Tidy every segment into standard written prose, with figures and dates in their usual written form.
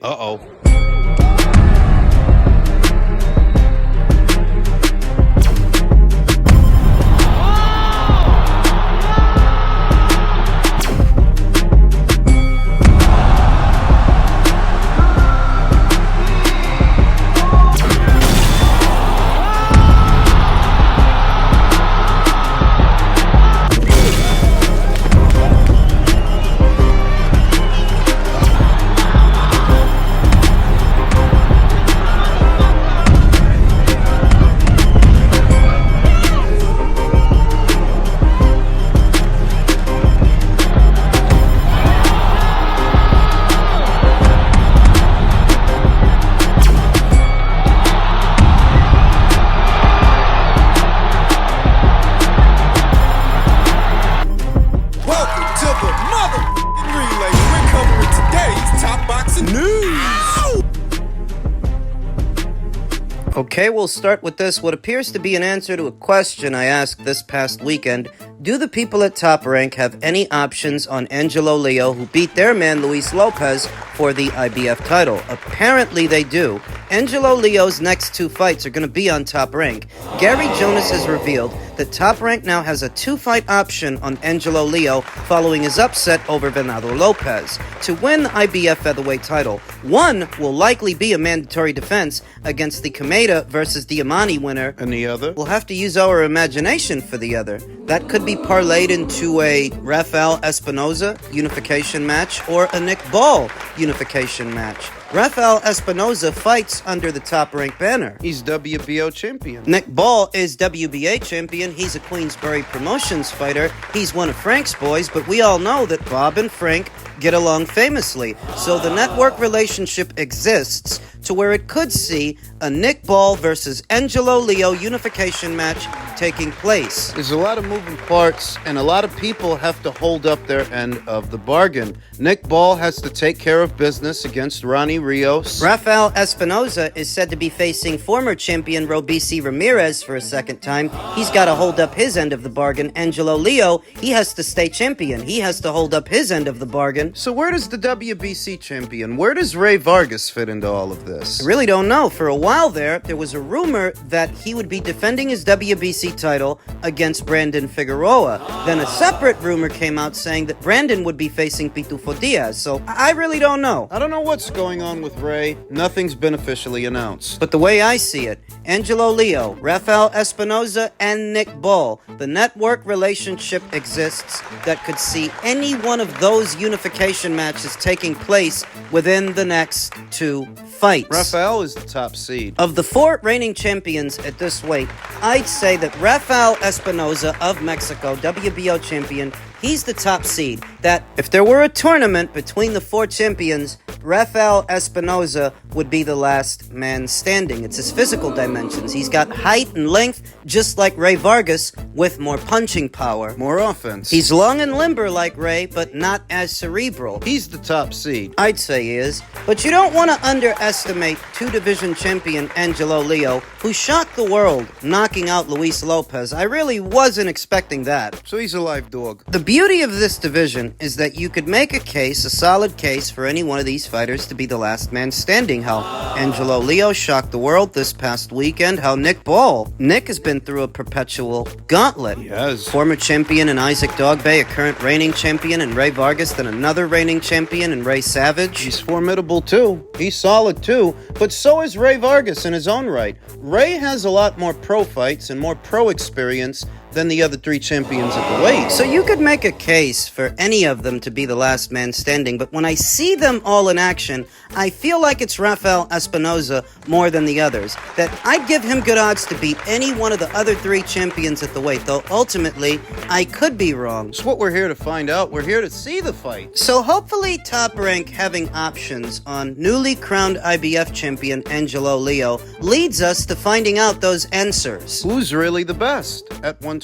Uh-oh. Okay, we'll start with this, what appears to be an answer to a question I asked this past weekend. Do the people at Top Rank have any options on Angelo Leo, who beat their man Luis Lopez for the IBF title? Apparently they do. Angelo Leo's next two fights are going to be on Top Rank. Gary Jonas has revealed that Top Rank now has a two-fight option on Angelo Leo following his upset over Venado Lopez. To win the IBF featherweight title, one will likely be a mandatory defense against the Kameda versus Diamani winner. And the other? We'll have to use our imagination for the other. That could be parlayed into a Rafael Espinoza unification match or a Nick Ball unification match. Rafael Espinoza fights under the Top Rank banner. He's WBO champion. Nick Ball is WBA champion. He's a Queensberry Promotions fighter. He's one of Frank's boys, but we all know that Bob and Frank get along famously. So the network relationship exists to where it could see a Nick Ball versus Angelo Leo unification match taking place. There's a lot of moving parts, and a lot of people have to hold up their end of the bargain. Nick Ball has to take care of business against Ronnie Rios. Rafael Espinoza is said to be facing former champion Robeisy Ramirez for a second time. He's got to hold up his end of the bargain. Angelo Leo, he has to stay champion. He has to hold up his end of the bargain. So where does the WBC champion, where does Ray Vargas fit into all of this? I really don't know. For a while there was a rumor that he would be defending his WBC title against Brandon Figueroa. Then a separate rumor came out saying that Brandon would be facing Pitufo Diaz. So I really don't know. I don't know what's going on with Ray. Nothing's been officially announced. But the way I see it, Angelo Leo, Rafael Espinoza, and Nick Ball, the network relationship exists that could see any one of those unification matches taking place within the next two fights. Rafael is the top seed. Of the four reigning champions at this weight, I'd say that Rafael Espinoza of Mexico, WBO champion, he's the top seed. That if there were a tournament between the four champions, Rafael Espinoza would be the last man standing. It's his physical dimensions. He's got height and length, just like Ray Vargas, with more punching power. More offense. He's long and limber like Ray, but not as cerebral. He's the top seed. I'd say he is. But you don't want to underestimate two-division champion Angelo Leo, who shocked the world, knocking out Luis Lopez. I really wasn't expecting that. So he's a live dog. The beauty of this division is that you could make a case, a solid case, for any one of these fighters to be the last man standing. How Angelo Leo shocked the world this past weekend. How Nick has been through a perpetual gauntlet. He has. Former champion in Isaac Dogbay, a current reigning champion in Ray Vargas, then another reigning champion in Ray Savage. He's formidable too. He's solid too. But so is Ray Vargas in his own right. Ray has a lot more pro fights and more pro experience than the other three champions at the weight. So you could make a case for any of them to be the last man standing, but when I see them all in action, I feel like it's Rafael Espinoza more than the others. That I'd give him good odds to beat any one of the other three champions at the weight, though ultimately, I could be wrong. It's what we're here to find out. We're here to see the fight. So hopefully Top Rank having options on newly crowned IBF champion Angelo Leo leads us to finding out those answers. Who's really the best at 126?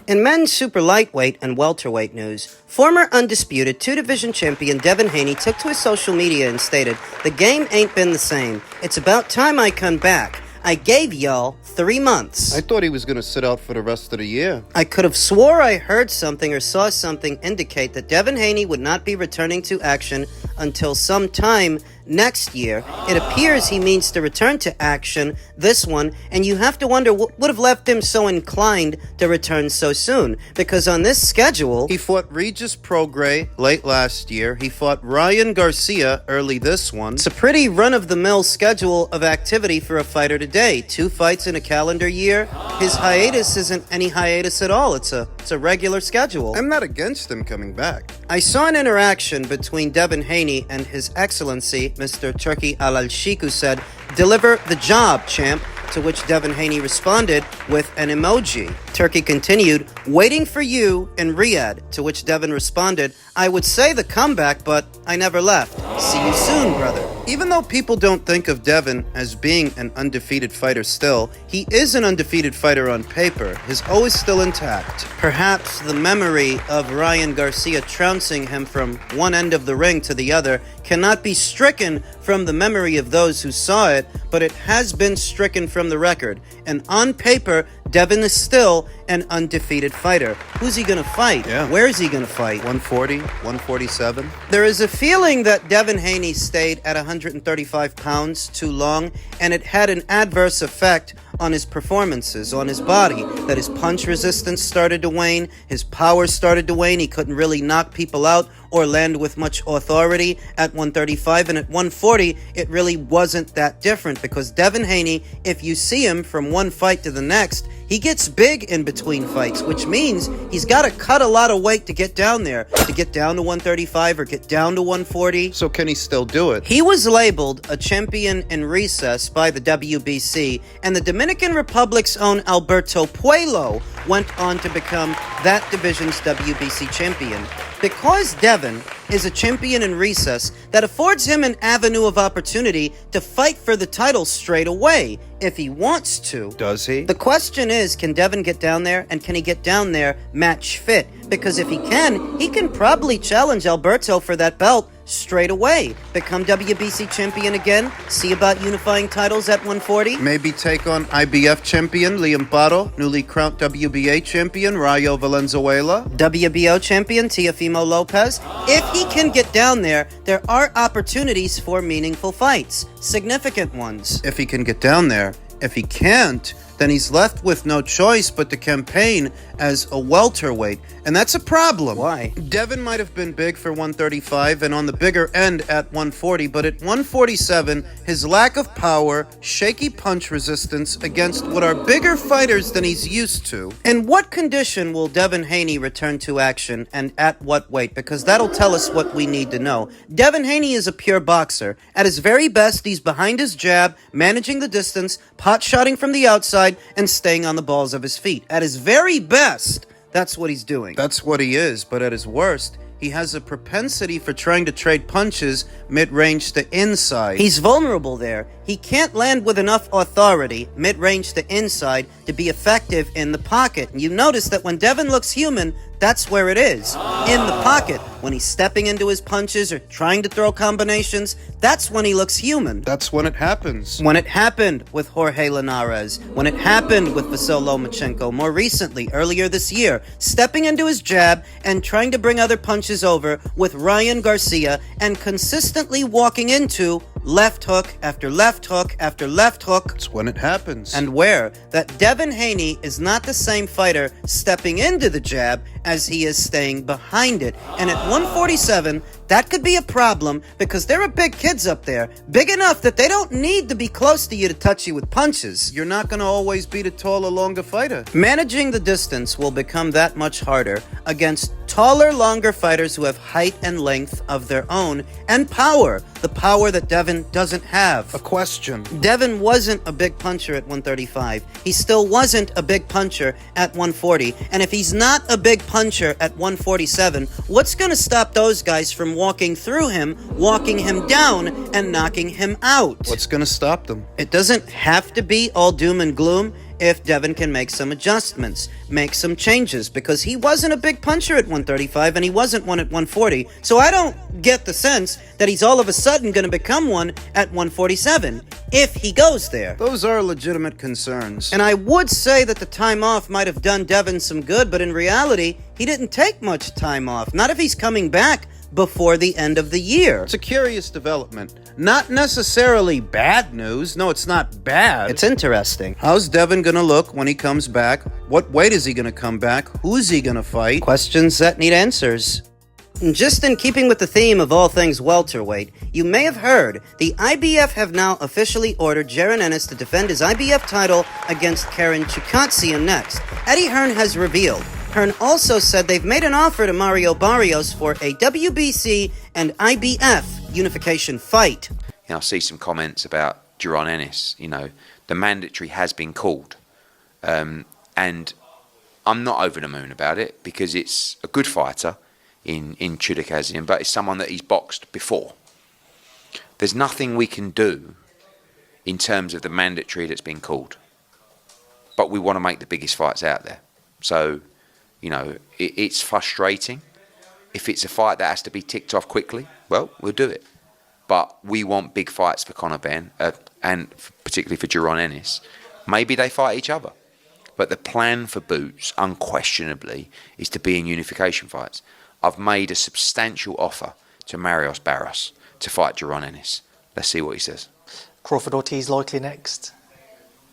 In men's super lightweight and welterweight news, former undisputed two-division champion Devin Haney took to his social media and stated, "The game ain't been the same. It's about time I come back. I gave y'all 3 months." I thought he was going to sit out for the rest of the year. I could have swore I heard something or saw something indicate that Devin Haney would not be returning to action until sometime next year. It appears he means to return to action this one, and you have to wonder what would have left him so inclined to return so soon, because on this schedule, He fought Regis Prograis late last year. He fought Ryan Garcia early this one. it's a pretty run-of-the-mill schedule of activity for a fighter today. 2 fights in a calendar year. His hiatus isn't any hiatus at all. It's a regular schedule. I'm not against him coming back. I saw an interaction between Devin Haney and His Excellency, Mr. Turki Al-Sheikh, who said, "Deliver the job, champ," to which Devin Haney responded with an emoji. Turkey continued, "Waiting for you in Riyadh," to which Devin responded, "I would say the comeback, but I never left. See you soon, brother." Even though people don't think of Devin as being an undefeated fighter still, he is an undefeated fighter on paper. His O is still intact. Perhaps the memory of Ryan Garcia trouncing him from one end of the ring to the other cannot be stricken from the memory of those who saw it, but it has been stricken from the record. And on paper, Devin is still an undefeated fighter. Who's he gonna fight? Yeah. Where is he gonna fight? 140, 147. There is a feeling that Devin Haney stayed at 135 pounds too long, and it had an adverse effect on his performances, on his body, that his punch resistance started to wane, his power started to wane, he couldn't really knock people out or land with much authority at 135, and at 140, it really wasn't that different, because Devin Haney, if you see him from one fight to the next, he gets big in between fights, which means he's got to cut a lot of weight to get down there, to get down to 135 or get down to 140. So can he still do it? He was labeled a champion in recess by the WBC, and the Dominican Republic's own Alberto Puello went on to become that division's WBC champion. Because Devin is a champion in recess, that affords him an avenue of opportunity to fight for the title straight away, if he wants to. Does he? The question is, can Devin get down there, and can he get down there match fit? Because if he can probably challenge Alberto for that belt straight away. Become WBC champion again, see about unifying titles at 140. Maybe take on IBF champion Liam Barro, newly crowned WBA champion Rayo Valenzuela. WBO champion Teofimo Lopez. If he can get down there, there are opportunities for meaningful fights, significant ones. If he can get down there. If he can't, then he's left with no choice but to campaign as a welterweight. And that's a problem. Why? Devin might have been big for 135 and on the bigger end at 140, but at 147, his lack of power, shaky punch resistance against what are bigger fighters than he's used to. In what condition will Devin Haney return to action, and at what weight? Because that'll tell us what we need to know. Devin Haney is a pure boxer. At his very best, he's behind his jab, managing the distance, pot-shotting from the outside, and staying on the balls of his feet. At his very best, that's what he's doing. That's what he is, but at his worst, he has a propensity for trying to trade punches mid-range to inside. He's vulnerable there. He can't land with enough authority, mid-range to inside, to be effective in the pocket. And you notice that when Devin looks human, that's where it is. In the pocket. When he's stepping into his punches or trying to throw combinations, that's when he looks human. That's when it happens. When it happened with Jorge Linares, when it happened with Vasyl Lomachenko, more recently, earlier this year, stepping into his jab and trying to bring other punches over with Ryan Garcia, and consistently walking into left hook after left hook after left hook. That's when it happens. And where that Devin Haney is not the same fighter stepping into the jab as he is staying behind it. And at 147, that could be a problem, because there are big kids up there, big enough that they don't need to be close to you to touch you with punches. You're not going to always beat a taller, longer fighter. Managing the distance will become that much harder against taller, longer fighters who have height and length of their own, and power, the power that Devin doesn't have. A question. Devin wasn't a big puncher at 135. He still wasn't a big puncher at 140. And if he's not a big puncher at 147, what's going to stop those guys from walking through him, walking him down, and knocking him out? What's going to stop them? It doesn't have to be all doom and gloom if Devin can make some adjustments, make some changes, because he wasn't a big puncher at 135 and he wasn't one at 140. So I don't get the sense that he's all of a sudden going to become one at 147 if he goes there. Those are legitimate concerns. And I would say that the time off might have done Devin some good, but in reality, he didn't take much time off. Not if he's coming back before the end of the year. It's a curious development. Not necessarily bad news. No, it's not bad. It's interesting. How's Devin gonna look when he comes back? What weight is he gonna come back? Who's he gonna fight? Questions that need answers. Just in keeping with the theme of all things welterweight, you may have heard the IBF have now officially ordered Jaron Ennis to defend his IBF title against Karen Chukhadzian next. Eddie Hearn has revealed. Hearn also said they've made an offer to Mario Barrios for a WBC and IBF unification fight. I see some comments about Jaron Ennis. The mandatory has been called. And I'm not over the moon about it because it's a good fighter in Chukhadzian, but it's someone that he's boxed before. There's nothing we can do in terms of the mandatory that's been called. But we want to make the biggest fights out there. So, it's frustrating. If it's a fight that has to be ticked off quickly, well, we'll do it. But we want big fights for Conor Benn, and particularly for Jaron Ennis. Maybe they fight each other. But the plan for Boots, unquestionably, is to be in unification fights. I've made a substantial offer to Barrios to fight Jaron Ennis. Let's see what he says. Crawford Ortiz likely next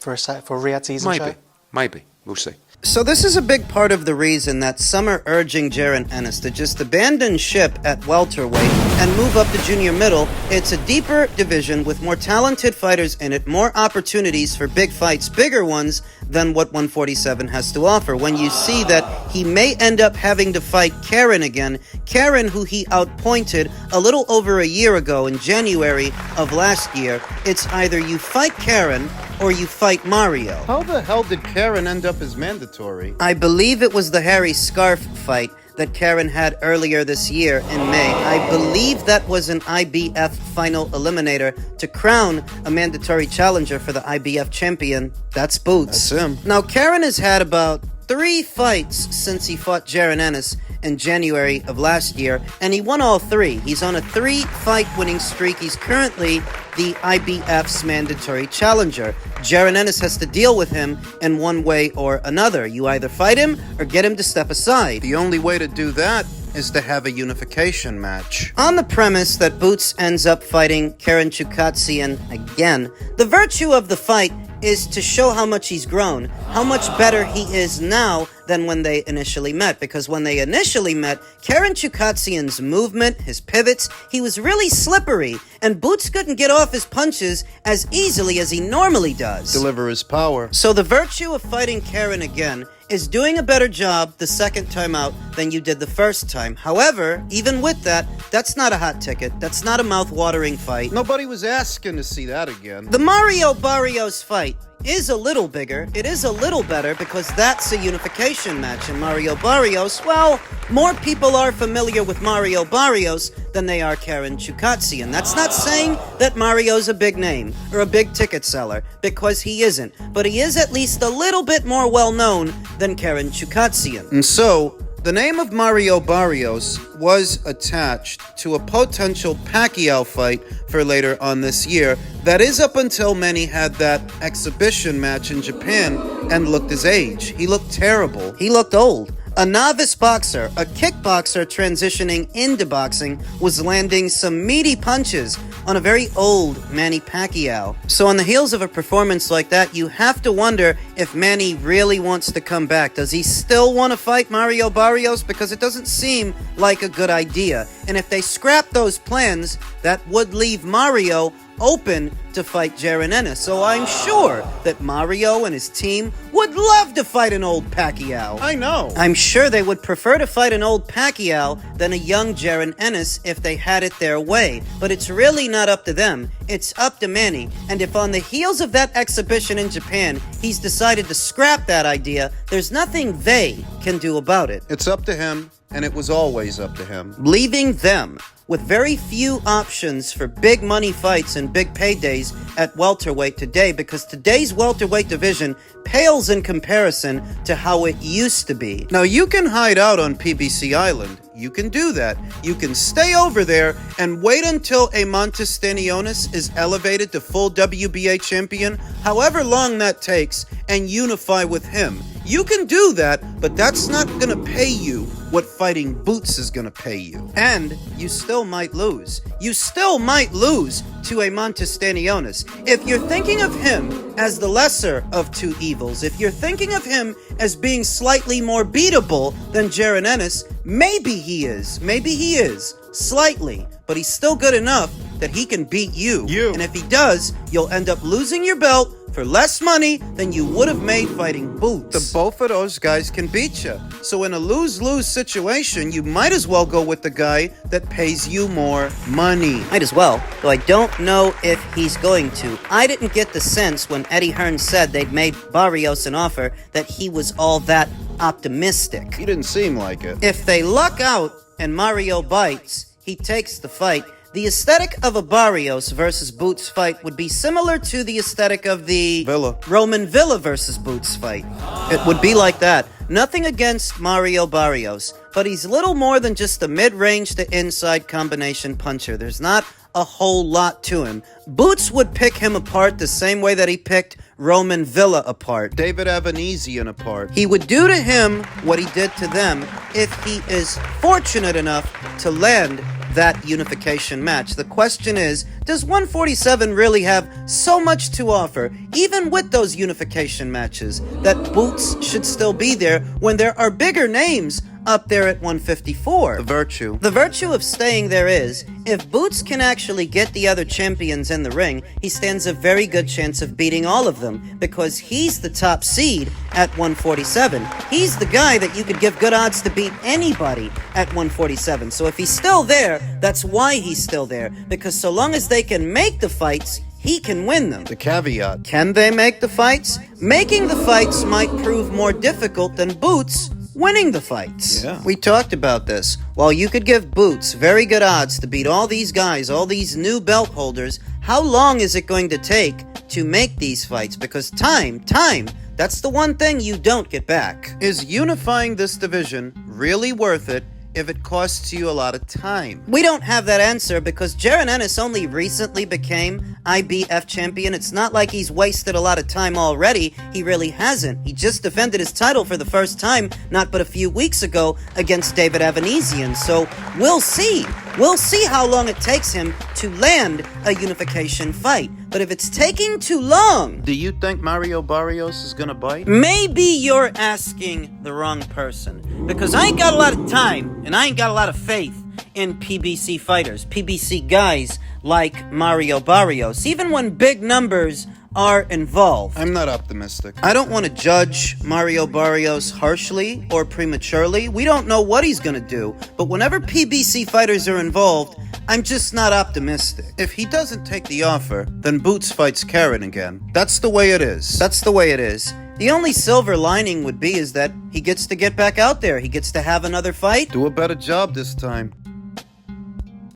for Riyadh season show? Maybe. We'll see. So this is a big part of the reason that some are urging Jaron Ennis to just abandon ship at welterweight and move up to junior middle. It's a deeper division with more talented fighters in it, more opportunities for big fights, bigger ones than what 147 has to offer. When you see that he may end up having to fight Karen again, Karen who he outpointed a little over a year ago in January of last year, it's either you fight Karen or you fight Mario. How the hell did Karen end up as mandatory? I believe it was the Harry Scarf fight that Karen had earlier this year in May. I believe that was an IBF final eliminator to crown a mandatory challenger for the IBF champion. That's Boots. That's him. Now, Karen has had about 3 fights since he fought Jaron Ennis in January of last year, and he won all 3. He's on a 3-fight winning streak. He's currently the IBF's mandatory challenger. Jaron Ennis has to deal with him in one way or another. You either fight him or get him to step aside. The only way to do that is to have a unification match. On the premise that Boots ends up fighting Karen Chukhadzian again, the virtue of the fight is to show how much he's grown, how much better he is now than when they initially met. Because when they initially met, Karen Chukhadzian's movement, his pivots, he was really slippery, and Boots couldn't get off his punches as easily as he normally does. Deliver his power. So the virtue of fighting Karen again is doing a better job the second time out than you did the first time. However, even with that, that's not a hot ticket. That's not a mouth-watering fight. Nobody was asking to see that again. The Mario Barrios fight is a little bigger. It is a little better because that's a unification match. And Mario Barrios, well, more people are familiar with Mario Barrios than they are Karen Chukhadzian. That's not saying that Mario's a big name or a big ticket seller, because he isn't. But he is at least a little bit more well-known than Karen Chukhadzian. And so, the name of Mario Barrios was attached to a potential Pacquiao fight for later on this year. That is up until many had that exhibition match in Japan and looked his age. He looked terrible. He looked old. A novice boxer, a kickboxer transitioning into boxing, was landing some meaty punches on a very old Manny Pacquiao. So on the heels of a performance like that, you have to wonder if Manny really wants to come back. Does he still want to fight Mario Barrios? Because it doesn't seem like a good idea. And if they scrap those plans, that would leave Mario open to fight Jaron Ennis. So I'm sure that Mario and his team would love to fight an old Pacquiao. I know. I'm sure they would prefer to fight an old Pacquiao than a young Jaron Ennis if they had it their way. But it's really not up to them. It's up to Manny. And if on the heels of that exhibition in Japan, he's decided to scrap that idea, there's nothing they can do about it. It's up to him, and it was always up to him. Leaving them with very few options for big money fights and big paydays at welterweight today, because today's welterweight division pales in comparison to how it used to be. Now, you can hide out on PBC Island. You can do that. You can stay over there and wait until a Montestanionis is elevated to full WBA champion, however long that takes, and unify with him. You can do that, but that's not gonna pay you what fighting Boots is gonna pay you. And you still might lose. You still might lose to a Montestanionis. If you're thinking of him as the lesser of two evils, if you're thinking of him as being slightly more beatable than Jaron Ennis, maybe he is, slightly, but he's still good enough that he can beat you. And if he does, you'll end up losing your belt for less money than you would have made fighting Boots. The both of those guys can beat you. So in a lose-lose situation, you might as well go with the guy that pays you more money. Might as well, though I don't know if he's going to. I didn't get the sense when Eddie Hearn said they'd made Barrios an offer that he was all that optimistic. He didn't seem like it. If they luck out and Mario bites, he takes the fight. The aesthetic of a Barrios versus Boots fight would be similar to the aesthetic of the Roman Villa versus Boots fight. It would be like that. Nothing against Mario Barrios, but he's little more than just a mid-range to inside combination puncher. There's not a whole lot to him. Boots would pick him apart the same way that he picked Roman Villa apart. David Avanesian apart. He would do to him what he did to them if he is fortunate enough to land that unification match. The question is, does 147 really have so much to offer, even with those unification matches, that Boots should still be there when there are bigger names up there at 154? The virtue of staying there is, if Boots can actually get the other champions in the ring, he stands a very good chance of beating all of them, because he's the top seed at 147. He's the guy that you could give good odds to beat anybody at 147. So if he's still there, that's why he's still there, because so long as they can make the fights, he can win them. The caveat. Can they make the fights? Making the fights might prove more difficult than Boots winning the fights. Yeah. We talked about this. While you could give Boots very good odds to beat all these guys, all these new belt holders, how long is it going to take to make these fights? Because time, that's the one thing you don't get back. Is unifying this division really worth it if it costs you a lot of time? We don't have that answer because Jaron Ennis only recently became IBF champion. It's not like he's wasted a lot of time already. He really hasn't. He just defended his title for the first time not but a few weeks ago against David Avanesian. So we'll see. We'll see how long it takes him to land a unification fight. But if it's taking too long... Do you think Mario Barrios is gonna bite? Maybe you're asking the wrong person. Because I ain't got a lot of time, and I ain't got a lot of faith in PBC fighters. PBC guys like Mario Barrios. Even when big numbers are involved. I'm not optimistic. I don't want to judge Mario Barrios harshly or prematurely. We don't know what he's going to do. But whenever PBC fighters are involved, I'm just not optimistic. If he doesn't take the offer, then Boots fights Karen again. That's the way it is. That's the way it is. The only silver lining would be is that he gets to get back out there. He gets to have another fight. Do a better job this time.